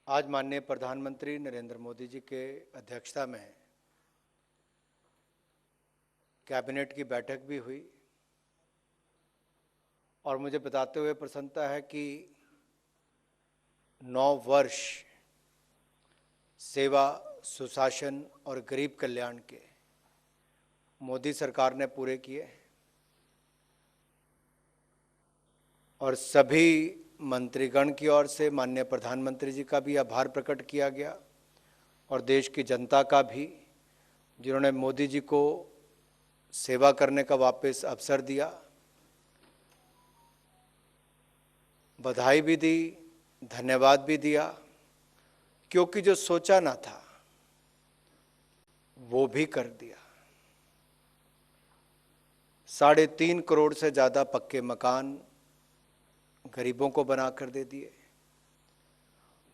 आज माननीय प्रधानमंत्री नरेंद्र मोदी जी के अध्यक्षता में कैबिनेट की बैठक भी हुई और मुझे बताते हुए प्रसन्नता है कि 9 वर्ष सेवा, सुशासन और गरीब कल्याण के मोदी सरकार ने पूरे किए और सभी मंत्रीगण की ओर से माननीय प्रधानमंत्री जी का भी आभार प्रकट किया गया और देश की जनता का भी, जिन्होंने मोदी जी को सेवा करने का वापस अवसर दिया। बधाई भी दी, धन्यवाद भी दिया, क्योंकि जो सोचा ना था वो भी कर दिया। 3.5 करोड़ से ज़्यादा पक्के मकान गरीबों को बनाकर दे दिए।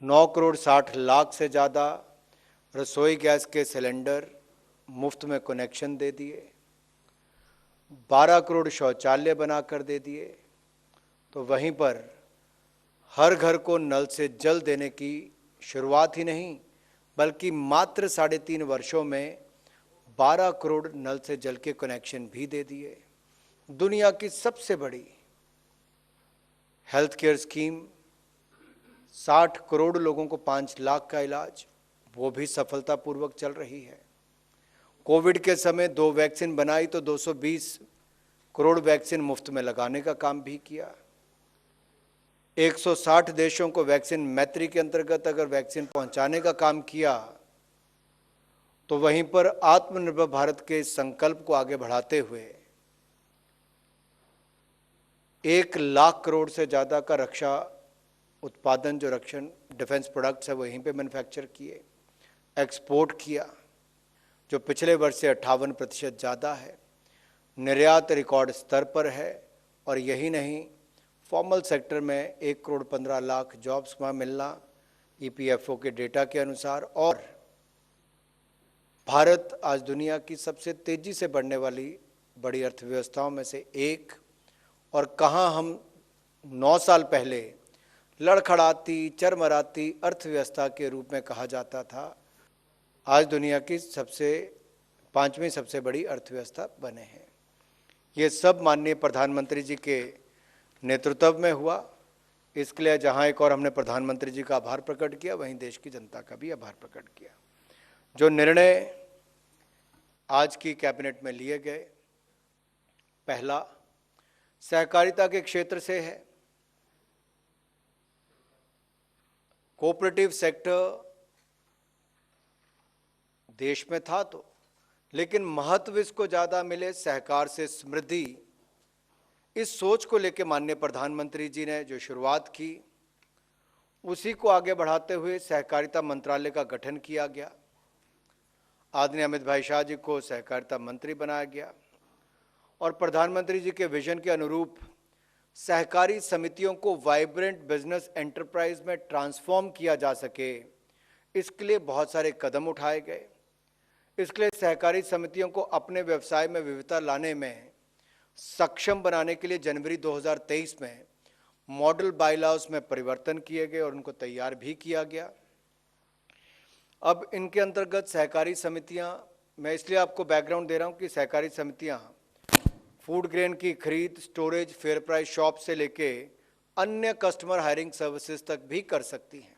9 करोड़ 60 लाख से ज़्यादा रसोई गैस के सिलेंडर मुफ्त में कनेक्शन दे दिए। 12 करोड़ शौचालय बनाकर दे दिए। तो वहीं पर हर घर को नल से जल देने की शुरुआत ही नहीं, बल्कि मात्र 3.5 वर्षों में 12 करोड़ नल से जल के कनेक्शन भी दे दिए। दुनिया की सबसे बड़ी हेल्थ केयर स्कीम, 60 करोड़ लोगों को 5 लाख का इलाज, वो भी सफलतापूर्वक चल रही है। कोविड के समय 2 वैक्सीन बनाई तो 220 करोड़ वैक्सीन मुफ्त में लगाने का काम भी किया। 160 देशों को वैक्सीन मैत्री के अंतर्गत अगर वैक्सीन पहुंचाने का काम किया, तो वहीं पर आत्मनिर्भर भारत के संकल्प को आगे बढ़ाते हुए 1 लाख करोड़ से ज़्यादा का रक्षा उत्पादन, जो रक्षण डिफेंस प्रोडक्ट्स है, वहीं पे मैन्युफैक्चर किए, एक्सपोर्ट किया, जो पिछले वर्ष से 58% ज़्यादा है। निर्यात रिकॉर्ड स्तर पर है और यही नहीं, फॉर्मल सेक्टर में 1 करोड़ 15 लाख जॉब्स वहाँ मिलना EPFO के डेटा के अनुसार। और भारत आज दुनिया की सबसे तेज़ी से बढ़ने वाली बड़ी अर्थव्यवस्थाओं में से एक, और कहाँ हम 9 साल पहले लड़खड़ाती, चरमराती अर्थव्यवस्था के रूप में कहा जाता था, आज दुनिया की 5वीं सबसे बड़ी अर्थव्यवस्था बने हैं। ये सब माननीय प्रधानमंत्री जी के नेतृत्व में हुआ। इसके लिए जहाँ एक और हमने प्रधानमंत्री जी का आभार प्रकट किया, वहीं देश की जनता का भी आभार प्रकट किया। जो निर्णय आज की कैबिनेट में लिए गए, पहला सहकारिता के क्षेत्र से है। कोऑपरेटिव सेक्टर देश में था तो, लेकिन महत्व इसको ज़्यादा मिले सहकार से समृद्धि, इस सोच को लेकर माननीय प्रधानमंत्री जी ने जो शुरुआत की, उसी को आगे बढ़ाते हुए सहकारिता मंत्रालय का गठन किया गया। आदरणीय अमित भाई शाह जी को सहकारिता मंत्री बनाया गया और प्रधानमंत्री जी के विजन के अनुरूप सहकारी समितियों को वाइब्रेंट बिजनेस एंटरप्राइज में ट्रांसफॉर्म किया जा सके, इसके लिए बहुत सारे कदम उठाए गए। इसके लिए सहकारी समितियों को अपने व्यवसाय में विविधता लाने में सक्षम बनाने के लिए जनवरी 2023 में मॉडल बायलॉज में परिवर्तन किए गए और उनको तैयार भी किया गया। अब इनके अंतर्गत सहकारी समितियां, मैं इसलिए आपको बैकग्राउंड दे रहा हूं कि सहकारी समितियां फूड ग्रेन की खरीद, स्टोरेज, फेयर प्राइस शॉप से लेके अन्य कस्टमर हायरिंग सर्विसेज तक भी कर सकती हैं।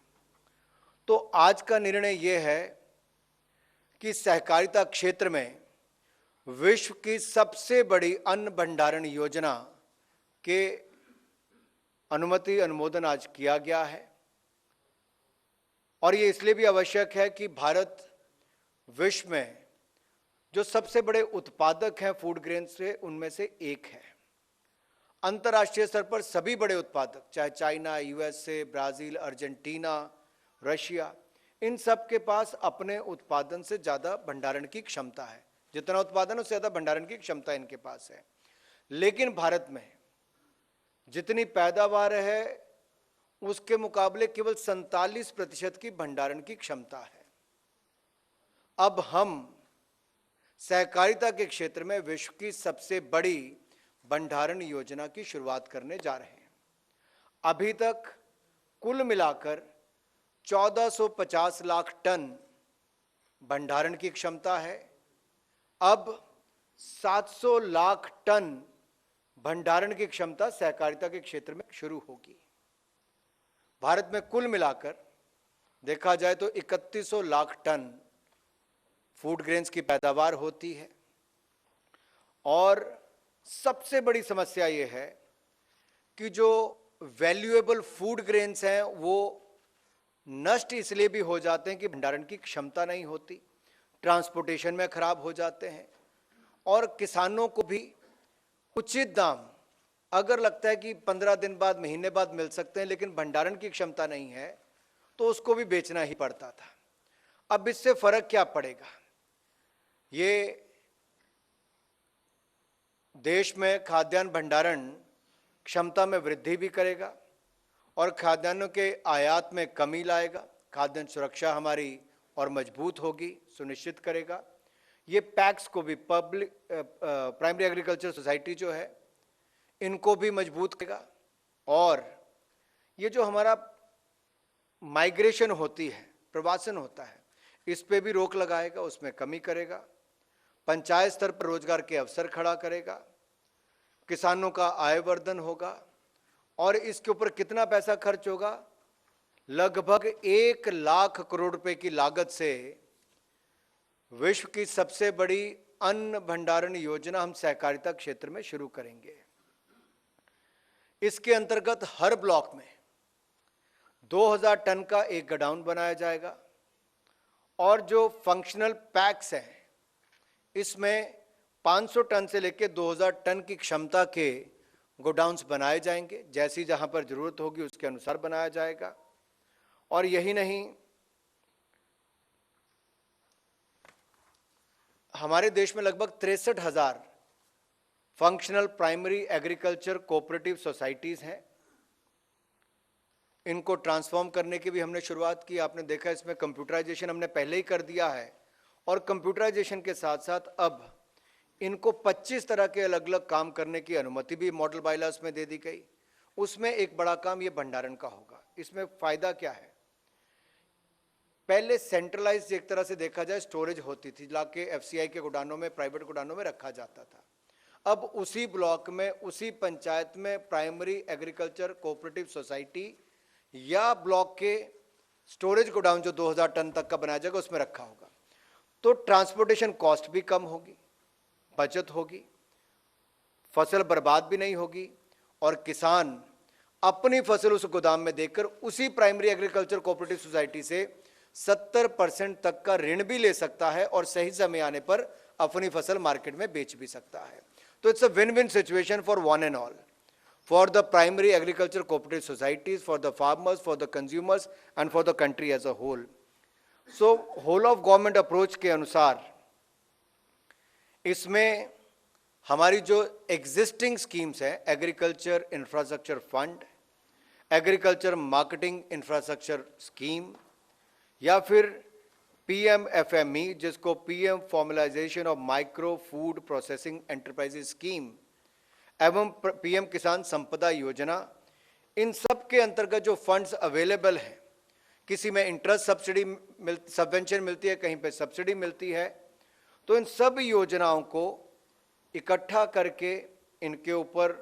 तो आज का निर्णय ये है कि सहकारिता क्षेत्र में विश्व की सबसे बड़ी अन्न भंडारण योजना के अनुमोदन आज किया गया है। और ये इसलिए भी आवश्यक है कि भारत विश्व में जो सबसे बड़े उत्पादक हैं फूड ग्रेन से, उनमें से एक है। अंतर्राष्ट्रीय स्तर पर सभी बड़े उत्पादक, चाहे China, USA, Brazil, Argentina, Russia, इन सब के पास अपने उत्पादन से ज़्यादा भंडारण की क्षमता है। जितना उत्पादन उससे ज़्यादा भंडारण की क्षमता इनके पास है। लेकिन भारत में जितनी पैदावार है उसके मुकाबले केवल 47% की भंडारण की क्षमता है। अब हम सहकारिता के क्षेत्र में विश्व की सबसे बड़ी भंडारण योजना की शुरुआत करने जा रहे हैं। अभी तक कुल मिलाकर 1450 लाख टन भंडारण की क्षमता है। अब 700 लाख टन भंडारण की क्षमता सहकारिता के क्षेत्र में शुरू होगी। भारत में कुल मिलाकर देखा जाए तो 3100 लाख टन फूड ग्रेन्स की पैदावार होती है। और सबसे बड़ी समस्या यह है कि जो वैल्यूएबल फूड ग्रेन्स हैं वो नष्ट इसलिए भी हो जाते हैं कि भंडारण की क्षमता नहीं होती, ट्रांसपोर्टेशन में खराब हो जाते हैं, और किसानों को भी उचित दाम अगर लगता है कि 15 दिन बाद, महीने बाद मिल सकते हैं, लेकिन भंडारण की क्षमता नहीं है तो उसको भी बेचना ही पड़ता था। अब इससे फर्क क्या पड़ेगा? ये देश में खाद्यान्न भंडारण क्षमता में वृद्धि भी करेगा और खाद्यान्नों के आयात में कमी लाएगा। खाद्यान्न सुरक्षा हमारी और मजबूत होगी, सुनिश्चित करेगा। ये पैक्स को भी, पब्लिक प्राइमरी एग्रीकल्चर सोसाइटी जो है, इनको भी मजबूत करेगा। और ये जो हमारा माइग्रेशन होती है, प्रवासन होता है, इस पे भी रोक लगाएगा, उसमें कमी करेगा। पंचायत स्तर पर रोजगार के अवसर खड़ा करेगा, किसानों का आय वर्धन होगा। और इसके ऊपर कितना पैसा खर्च होगा? लगभग 1 लाख करोड़ रुपए की लागत से विश्व की सबसे बड़ी अन्न भंडारण योजना हम सहकारिता क्षेत्र में शुरू करेंगे। इसके अंतर्गत हर ब्लॉक में 2000 टन का एक गोडाउन बनाया जाएगा और जो फंक्शनल पैक्स हैं इसमें 500 टन से लेकर 2000 टन की क्षमता के गोडाउन्स बनाए जाएंगे। जैसी जहां पर जरूरत होगी उसके अनुसार बनाया जाएगा। और यही नहीं, हमारे देश में लगभग 63,000 functional primary agriculture cooperative societies हैं। इनको ट्रांसफॉर्म करने की भी हमने शुरुआत की। आपने देखा इसमें कंप्यूटराइजेशन हमने पहले ही कर दिया है, और कंप्यूटराइजेशन के साथ साथ अब इनको 25 तरह के अलग अलग काम करने की अनुमति भी मॉडल बायलॉज में दे दी गई। उसमें एक बड़ा काम ये भंडारण का होगा। इसमें फायदा क्या है? पहले सेंट्रलाइज एक तरह से देखा जाए स्टोरेज होती थी, लाके एफसीआई के गोडानों में, प्राइवेट गोडानों में रखा जाता था। अब उसी ब्लॉक में, उसी पंचायत में प्राइमरी एग्रीकल्चर कोऑपरेटिव सोसाइटी या ब्लॉक के स्टोरेज गोडाउन जो 2000 टन तक का बनाया जाएगा उसमें रखा होगा। तो ट्रांसपोर्टेशन कॉस्ट भी कम होगी, बचत होगी, फसल बर्बाद भी नहीं होगी, और किसान अपनी फसल उस गोदाम में देकर उसी प्राइमरी एग्रीकल्चर कोऑपरेटिव सोसाइटी से 70% तक का ऋण भी ले सकता है और सही समय आने पर अपनी फसल मार्केट में बेच भी सकता है। तो it's a win win situation for one and all, for the primary agriculture cooperative societies, for the farmers, for the consumers and for the country as a whole. So whole of government approach के अनुसार इसमें हमारी जो existing schemes है, agriculture infrastructure fund, agriculture marketing infrastructure scheme, या फिर PMFME जिसको PM formalization of micro food processing enterprises scheme एवं पीएम किसान संपदा योजना, इन सब के अंतर्गत जो फंड्स अवेलेबल हैं, किसी में इंटरेस्ट सब्सिडी सबवेंशन मिलती है, कहीं पे सब्सिडी मिलती है, तो इन सब योजनाओं को इकट्ठा करके इनके ऊपर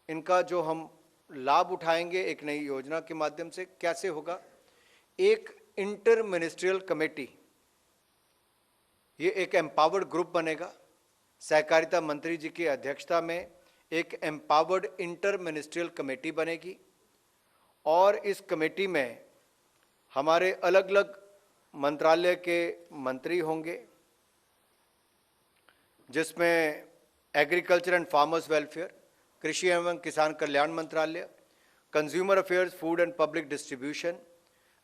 इनका जो हम लाभ उठाएंगे एक नई योजना के माध्यम से। कैसे होगा? एक इंटर मिनिस्ट्रियल कमेटी, ये एक एम्पावर्ड ग्रुप बनेगा। सहकारिता मंत्री जी की अध्यक्षता में एक एम्पावर्ड इंटर मिनिस्ट्रियल कमेटी बनेगी और इस कमेटी में हमारे अलग अलग मंत्रालय के मंत्री होंगे, जिसमें एग्रीकल्चर एंड फार्मर्स वेलफेयर, कृषि एवं किसान कल्याण मंत्रालय, consumer affairs, food and public distribution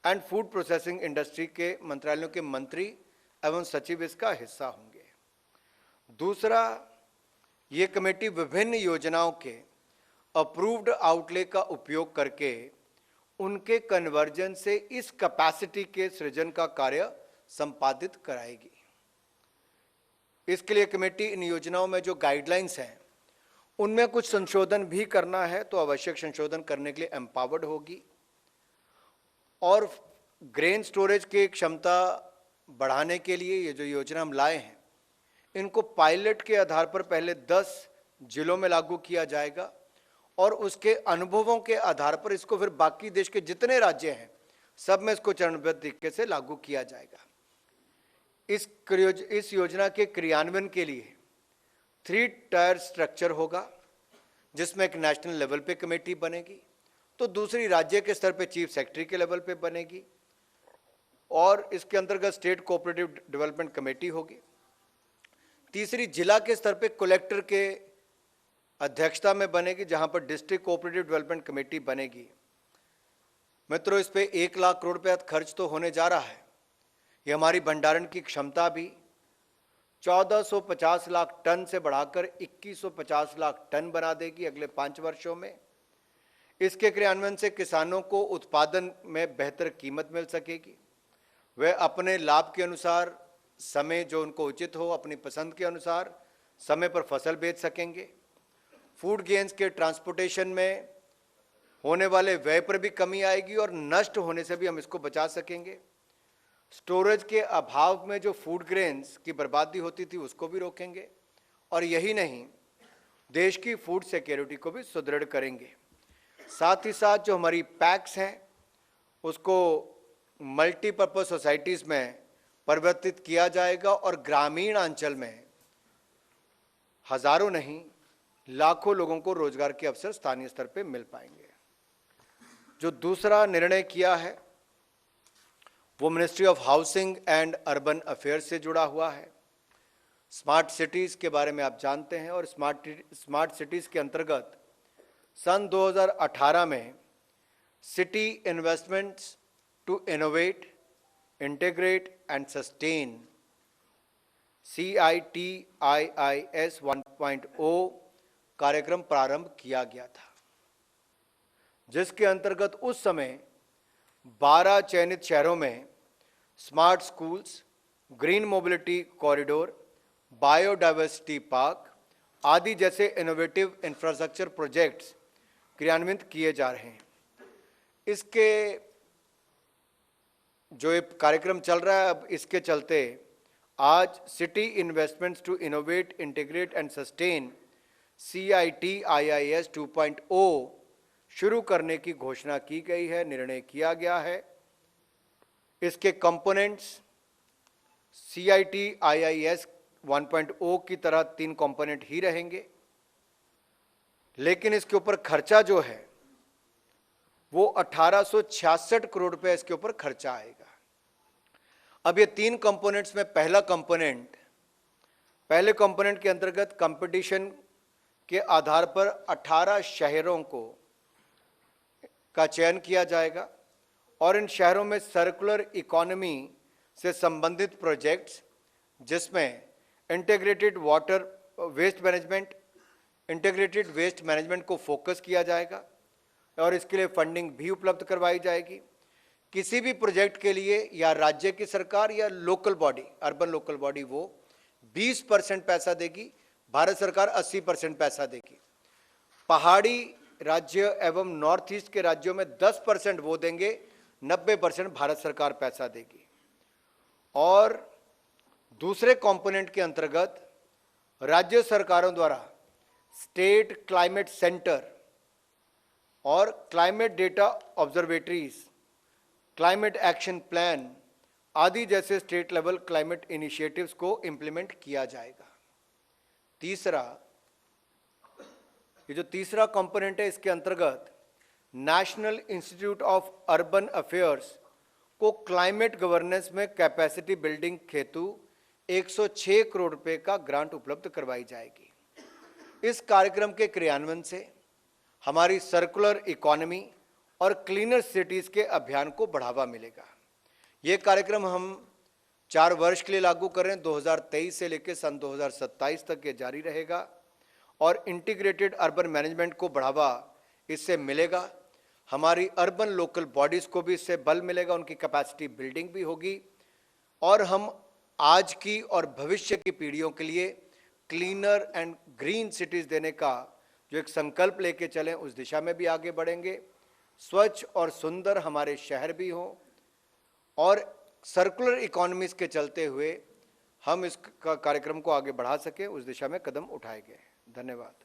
and food processing industry के मंत्रालयों के मंत्री एवं सचिव इसका हिस्सा होंगे। दूसरा, ये कमेटी विभिन्न योजनाओं के अप्रूव्ड आउटले का उपयोग करके उनके कन्वर्जन से इस कैपेसिटी के सृजन का कार्य संपादित कराएगी। इसके लिए कमेटी इन योजनाओं में जो गाइडलाइंस हैं उनमें कुछ संशोधन भी करना है तो आवश्यक संशोधन करने के लिए एम्पावर्ड होगी। और ग्रेन स्टोरेज की क्षमता बढ़ाने के लिए ये जो योजना हम लाए हैं, इनको पायलट के आधार पर पहले 10 जिलों में लागू किया जाएगा और उसके अनुभवों के आधार पर इसको फिर बाकी देश के जितने राज्य हैं सब में इसको चरणबद्ध तरीके से लागू किया जाएगा। इस योजना के क्रियान्वयन के लिए 3 टायर स्ट्रक्चर होगा, जिसमें एक नेशनल लेवल पे कमेटी बनेगी, तो दूसरी राज्य के स्तर पे चीफ सेक्रेटरी के लेवल पे बनेगी और इसके अंतर्गत स्टेट कोऑपरेटिव डेवलपमेंट कमेटी होगी। तीसरी जिला के स्तर पे कलेक्टर के अध्यक्षता में बनेगी, जहां पर डिस्ट्रिक्ट कोऑपरेटिव डेवलपमेंट कमेटी बनेगी। मित्रों, इस पे 1 लाख करोड़ रुपया खर्च तो होने जा रहा है। ये हमारी भंडारण की क्षमता भी 1450 लाख टन से बढ़ाकर 2150 लाख टन बना देगी अगले 5 वर्षों में। इसके क्रियान्वयन से किसानों को उत्पादन में बेहतर कीमत मिल सकेगी। वे अपने लाभ के अनुसार समय जो उनको उचित हो, अपनी पसंद के अनुसार समय पर फसल बेच सकेंगे। फूड गेन्स के ट्रांसपोर्टेशन में होने वाले व्यय पर भी कमी आएगी और नष्ट होने से भी हम इसको बचा सकेंगे। स्टोरेज के अभाव में जो फूड ग्रेन्स की बर्बादी होती थी उसको भी रोकेंगे और यही नहीं, देश की फूड सिक्योरिटी को भी सुदृढ़ करेंगे। साथ ही साथ जो हमारी पैक्स हैं उसको मल्टीपर्पज सोसाइटीज में परिवर्तित किया जाएगा और ग्रामीण अंचल में हजारों नहीं लाखों लोगों को रोजगार के अवसर स्थानीय स्तर पे मिल पाएंगे। जो दूसरा निर्णय किया है वो ministry of housing and urban affairs से जुड़ा हुआ है। स्मार्ट सिटीज के बारे में आप जानते हैं और स्मार्ट सिटीज के अंतर्गत सन 2018 में city investments to innovate, integrate and sustain CITIIS 1.0 कार्यक्रम प्रारंभ किया गया था, जिसके अंतर्गत उस समय 12 चयनित शहरों में smart schools, green mobility corridor, biodiversity park आदि जैसे इनोवेटिव इंफ्रास्ट्रक्चर प्रोजेक्ट्स क्रियान्वित किए जा रहे हैं। इसके जो ये कार्यक्रम चल रहा है, अब इसके चलते आज city investments to innovate, integrate and sustain CITIIS 2.0 शुरू करने की घोषणा की गई है, निर्णय किया गया है। इसके कंपोनेंट्स CITIIS 1.0 की तरह 3 कंपोनेंट ही रहेंगे, लेकिन इसके ऊपर खर्चा जो है वो 1866 करोड़ रुपए इसके ऊपर खर्चा आएगा। अब ये 3 कंपोनेंट्स में पहले कंपोनेंट के अंतर्गत कंपटीशन के आधार पर 18 शहरों का चयन किया जाएगा और इन शहरों में सर्कुलर इकोनॉमी से संबंधित प्रोजेक्ट्स, जिसमें इंटीग्रेटेड वेस्ट मैनेजमेंट को फोकस किया जाएगा और इसके लिए फंडिंग भी उपलब्ध करवाई जाएगी। किसी भी प्रोजेक्ट के लिए या राज्य की सरकार या local body, urban local body, वो 20% पैसा देगी, भारत सरकार 80% पैसा देगी। पहाड़ी राज्य एवं नॉर्थ ईस्ट के राज्यों में 10% वो देंगे, 90% भारत सरकार पैसा देगी। और दूसरे कंपोनेंट के अंतर्गत राज्य सरकारों द्वारा स्टेट क्लाइमेट सेंटर और climate data observatories, climate action plan आदि जैसे स्टेट लेवल क्लाइमेट इनिशिएटिव्स को इंप्लीमेंट किया जाएगा। ये जो तीसरा कंपोनेंट है, इसके अंतर्गत national institute of urban affairs को क्लाइमेट गवर्नेंस में कैपेसिटी बिल्डिंग हेतु 106 करोड़ रुपए का ग्रांट उपलब्ध करवाई जाएगी। इस कार्यक्रम के क्रियान्वयन से हमारी सर्कुलर इकोनॉमी और क्लीनर सिटीज के अभियान को बढ़ावा मिलेगा। ये कार्यक्रम हम 4 वर्ष के लिए लागू कर रहे हैं, 2023 से लेकर सन 2027 तक ये जारी रहेगा और इंटीग्रेटेड अर्बन मैनेजमेंट को बढ़ावा इससे मिलेगा। हमारी अर्बन लोकल बॉडीज को भी इससे बल मिलेगा, उनकी कैपेसिटी बिल्डिंग भी होगी और हम आज की और भविष्य की पीढ़ियों के लिए क्लीनर एंड ग्रीन सिटीज देने का जो एक संकल्प लेके चलें, उस दिशा में भी आगे बढ़ेंगे। स्वच्छ और सुंदर हमारे शहर भी हों और सर्कुलर इकोनॉमीज के चलते हुए हम इस कार्यक्रम को आगे बढ़ा सके, उस दिशा में कदम उठाए गए। धन्यवाद।